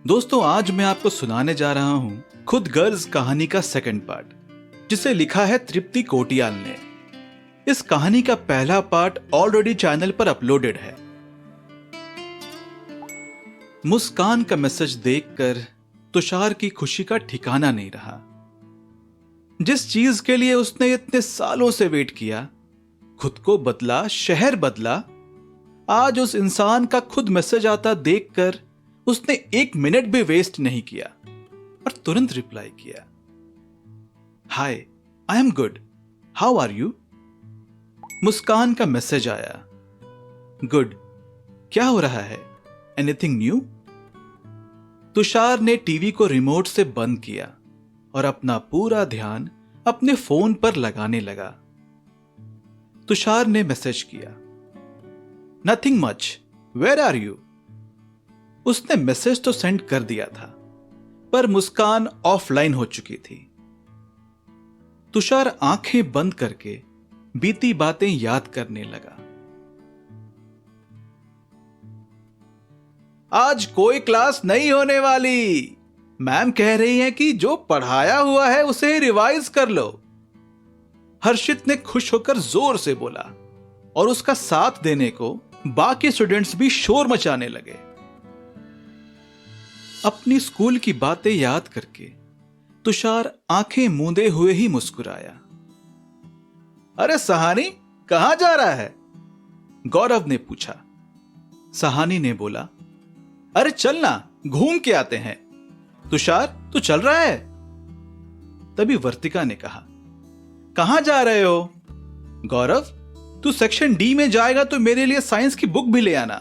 दोस्तों, आज मैं आपको सुनाने जा रहा हूं खुद गर्ल्स कहानी का सेकंड पार्ट, जिसे लिखा है तृप्ति कोटियाल ने। इस कहानी का पहला पार्ट ऑलरेडी चैनल पर अपलोडेड है। मुस्कान का मैसेज देखकर तुषार की खुशी का ठिकाना नहीं रहा। जिस चीज के लिए उसने इतने सालों से वेट किया, खुद को बदला, शहर बदला, आज उस इंसान का खुद मैसेज आता देखकर उसने 1 मिनट भी वेस्ट नहीं किया और तुरंत रिप्लाई किया, hi, I am good, how are you. Muskan का मैसेज आया, गुड, क्या हो रहा है, एनीथिंग न्यू। तुषार ने टीवी को रिमोट से बंद किया और अपना पूरा ध्यान अपने फोन पर लगाने लगा। तुषार ने मैसेज किया, nothing much, where are you. उसने मैसेज तो सेंड कर दिया था, पर मुस्कान ऑफलाइन हो चुकी थी। तुषार आंखें बंद करके बीती बातें याद करने लगा। आज कोई क्लास नहीं होने वाली। मैम कह रही हैं कि जो पढ़ाया हुआ है उसे रिवाइज कर लो। हर्षित ने खुश होकर जोर से बोला और उसका साथ देने को बाकी स्टूडेंट्स भी शोर मचाने लगे। अपनी स्कूल की बातें याद करके तुषार आंखें मूंदे हुए ही मुस्कुराया। अरे सहानी, कहां जा रहा है? गौरव ने पूछा। सहानी ने बोला, अरे चलना, घूम के आते हैं। तुषार, तू चल रहा है? तभी वर्तिका ने कहा, कहां जा रहे हो? गौरव, तू सेक्शन डी में जाएगा तो मेरे लिए साइंस की बुक भी ले आना।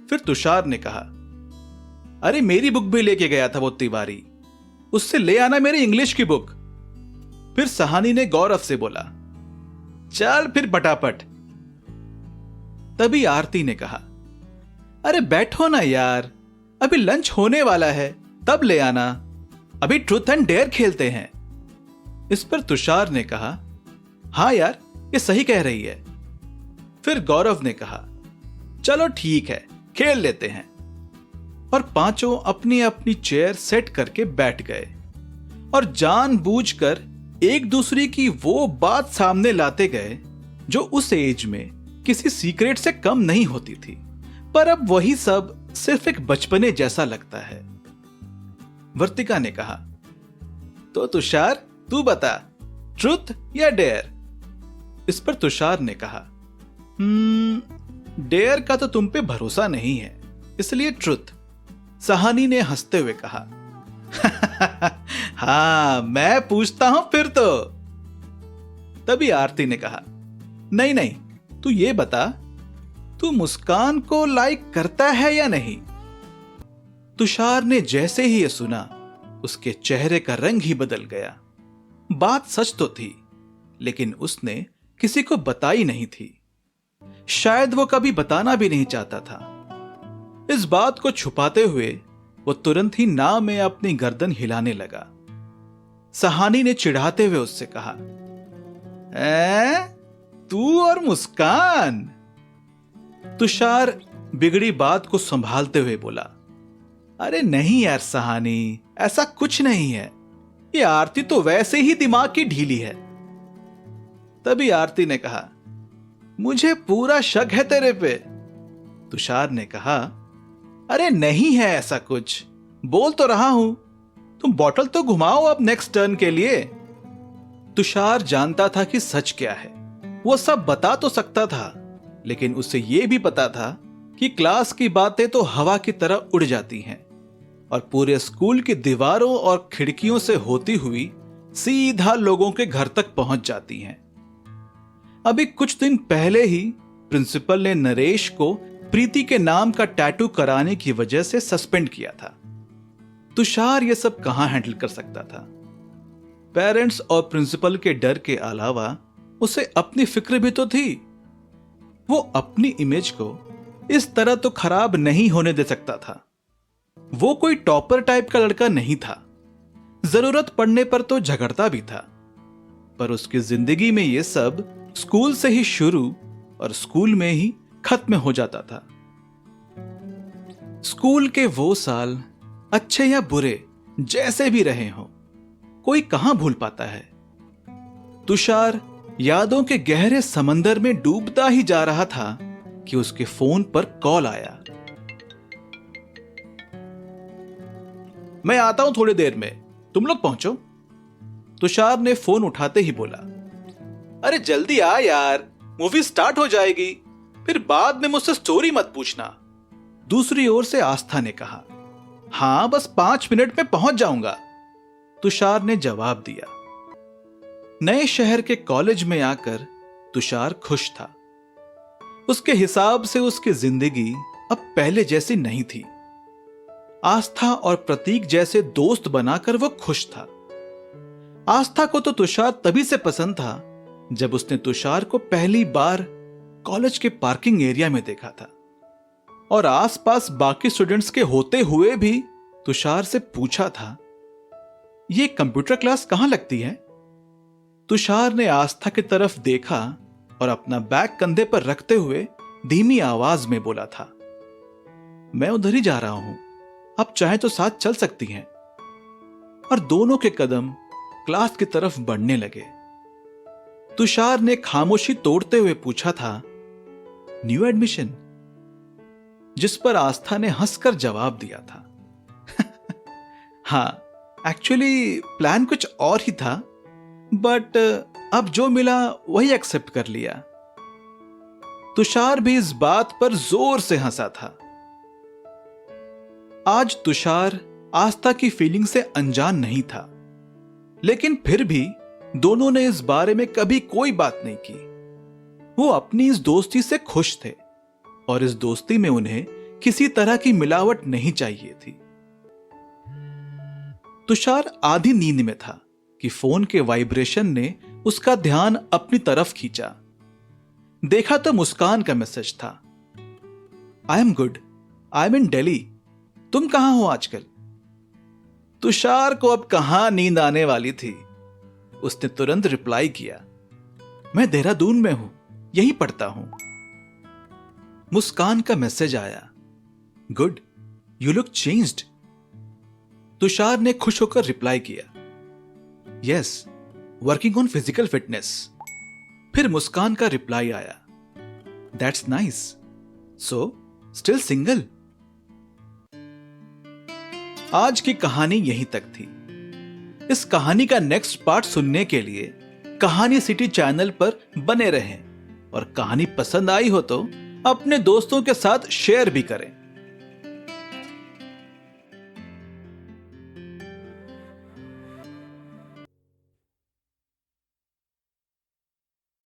फिर तुषार ने कहा, अरे मेरी बुक भी लेके गया था वो तिवारी, उससे ले आना मेरी इंग्लिश की बुक। फिर सहानी ने गौरव से बोला, चल फिर फटाफट। तभी आरती ने कहा, अरे बैठो ना यार, अभी लंच होने वाला है, तब ले आना, अभी ट्रूथ एंड डेयर खेलते हैं। इस पर तुषार ने कहा, हां यार, ये सही कह रही है। फिर गौरव ने कहा, चलो ठीक है, खेल लेते हैं। और पांचों अपनी अपनी चेयर सेट करके बैठ गए और जानबूझकर एक दूसरे की वो बात सामने लाते गए जो उस एज में किसी सीक्रेट से कम नहीं होती थी, पर अब वही सब सिर्फ एक बचपने जैसा लगता है। वर्तिका ने कहा, तो तुषार तू बता, ट्रुथ या डेयर? इस पर तुषार ने कहा, डेयर का तो तुम पे भरोसा नहीं है, इसलिए ट्रुथ। सहानी ने हंसते हुए कहा, हाँ, मैं पूछता हूं फिर तो। तभी आरती ने कहा, नहीं नहीं, तू ये बता, तू मुस्कान को लाइक करता है या नहीं? तुषार ने जैसे ही ये सुना, उसके चेहरे का रंग ही बदल गया। बात सच तो थी, लेकिन उसने किसी को बताई नहीं थी। शायद वो कभी बताना भी नहीं चाहता था। इस बात को छुपाते हुए वो तुरंत ही ना में अपनी गर्दन हिलाने लगा। सहानी ने चिढ़ाते हुए उससे कहा, तू और मुस्कान? तुषार बिगड़ी बात को संभालते हुए बोला, अरे नहीं यार सहानी, ऐसा कुछ नहीं है, ये आरती तो वैसे ही दिमाग की ढीली है। तभी आरती ने कहा, मुझे पूरा शक है तेरे पे। तुषार ने कहा, अरे नहीं है ऐसा कुछ, बोल तो रहा हूं, तुम बॉटल तो घुमाओ अब नेक्स्ट टर्न के लिए। तुषार जानता था कि सच क्या है, वो सब बता तो सकता था, लेकिन उसे यह भी पता था कि क्लास की बातें तो हवा की तरह उड़ जाती हैं और पूरे स्कूल की दीवारों और खिड़कियों से होती हुई सीधा लोगों के घर तक पहुंच जाती हैं। अभी कुछ दिन पहले ही प्रिंसिपल ने नरेश को प्रीति के नाम का टैटू कराने की वजह से सस्पेंड किया था। तुषार यह सब कहां हैंडल कर सकता था? पेरेंट्स और प्रिंसिपल के डर के अलावा उसे अपनी फिक्र भी तो थी। वो अपनी इमेज को इस तरह तो खराब नहीं होने दे सकता था। वो कोई टॉपर टाइप का लड़का नहीं था, जरूरत पड़ने पर तो झगड़ता भी था, पर उसकी जिंदगी में यह सब स्कूल से ही शुरू और स्कूल में ही खत्म हो जाता था। स्कूल के वो साल अच्छे या बुरे जैसे भी रहे हों, कोई कहां भूल पाता है। तुषार यादों के गहरे समंदर में डूबता ही जा रहा था कि उसके फोन पर कॉल आया। मैं आता हूं थोड़ी देर में, तुम लोग पहुंचो। तुषार ने फोन उठाते ही बोला, अरे जल्दी आ यार, मूवी स्टार्ट हो जाएगी, फिर बाद में मुझसे स्टोरी मत पूछना। दूसरी ओर से आस्था ने कहा, हां बस 5 मिनट में पहुंच जाऊंगा। तुषार ने जवाब दिया। नए शहर के कॉलेज में आकर तुषार खुश था। उसके हिसाब से उसकी जिंदगी अब पहले जैसी नहीं थी। आस्था और प्रतीक जैसे दोस्त बनाकर वो खुश था। आस्था को तो तुषार तभी से पसंद था जब उसने तुषार को पहली बार कॉलेज के पार्किंग एरिया में देखा था, और आसपास बाकी स्टूडेंट्स के होते हुए भी तुषार से पूछा था, ये कंप्यूटर क्लास कहां लगती है? तुषार ने आस्था की तरफ देखा और अपना बैग कंधे पर रखते हुए धीमी आवाज में बोला था, मैं उधर ही जा रहा हूं, आप चाहे तो साथ चल सकती हैं। और दोनों के कदम क्लास की तरफ बढ़ने लगे। तुषार ने खामोशी तोड़ते हुए पूछा था, न्यू एडमिशन? जिस पर आस्था ने हंसकर जवाब दिया था, हाँ एक्चुअली प्लान कुछ और ही था, बट अब जो मिला वही एक्सेप्ट कर लिया। तुषार भी इस बात पर जोर से हंसा था। आज तुषार आस्था की फीलिंग से अनजान नहीं था, लेकिन फिर भी दोनों ने इस बारे में कभी कोई बात नहीं की। वो अपनी इस दोस्ती से खुश थे और इस दोस्ती में उन्हें किसी तरह की मिलावट नहीं चाहिए थी। तुषार आधी नींद में था कि फोन के वाइब्रेशन ने उसका ध्यान अपनी तरफ खींचा। देखा तो मुस्कान का मैसेज था, I am good, I am in Delhi, तुम कहां हो आजकल? तुषार को अब कहां नींद आने वाली थी। उसने तुरंत रिप्लाई किया, मैं देहरादून में हूं, यहीं पढ़ता हूं। मुस्कान का मैसेज आया, good, you look changed. Tushar ने खुश होकर रिप्लाई किया, yes, working on physical fitness. फिर मुस्कान का रिप्लाई आया, that's nice, so still single. आज की कहानी यहीं तक थी। इस कहानी का नेक्स्ट पार्ट सुनने के लिए कहानी सिटी चैनल पर बने रहें, और कहानी पसंद आई हो तो अपने दोस्तों के साथ शेयर भी करें।